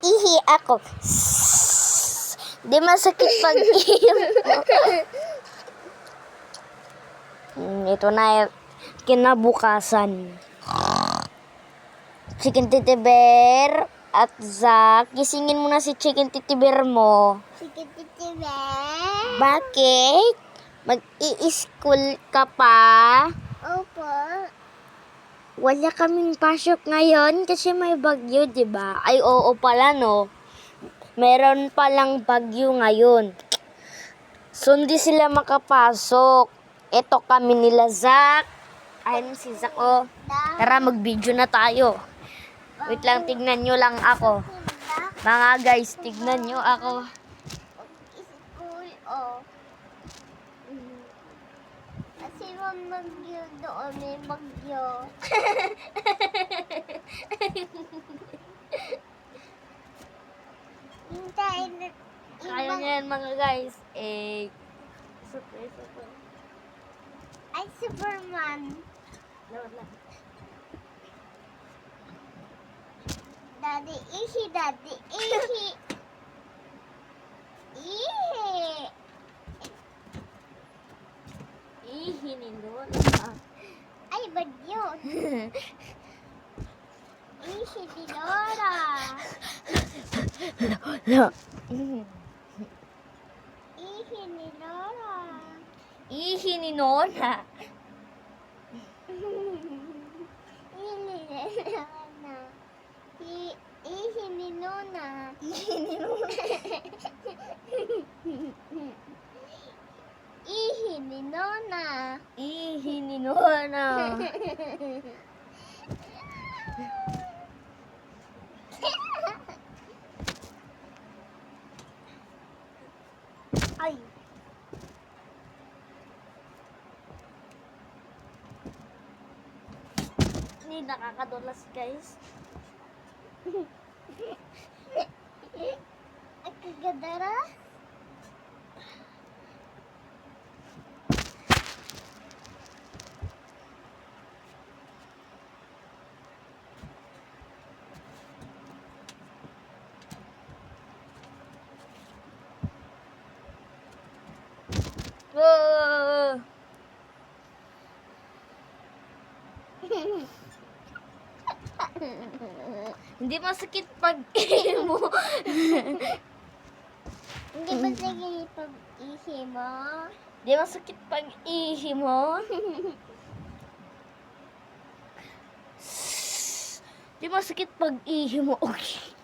ihi ako. Di masakit pag ihi mo. Ito na kinabukasan. Chicken Titi Bear at Zack, gisingin mo na si Chicken Titi Bear mo. Chicken Titi Bear? Bakit? Mag-i-school ka pa? Opo. Wala kaming pasok ngayon kasi may bagyo, di ba? Ay, oo pala, no? Meron palang bagyo ngayon. So, hindi sila makapasok. Ito kami nila, Zack. Ayun si Zack, oh. Tara, mag-video na tayo. Wait lang, tignan nyo lang ako. Mga guys, tignan nyo ako. School, oh. Kasi bagyo doon, may bagyo. Hintayin na. Kaya nyo yan, mga guys. Super. Ay, Superman. Daddy, ihi, daddy, ihi. Ihi. Ihi ni Lola. Ay, bagyo. Ihi ni Nora. Lola. Ihi ni Nora. Ihi ni Nona. Ihi ni Nona. Ihi ni Nona. Ihi ni Nona. Ihi ni Nona. Ihi ni Nona. Ay. Hindi nakakadulas, guys. Ang kagadara. Whoa! Hindi masakit pag ihi mo. Hindi ba sige pag-ihi mo? Hindi masakit pag ihi mo. Hindi masakit pag ihi mo. Okay.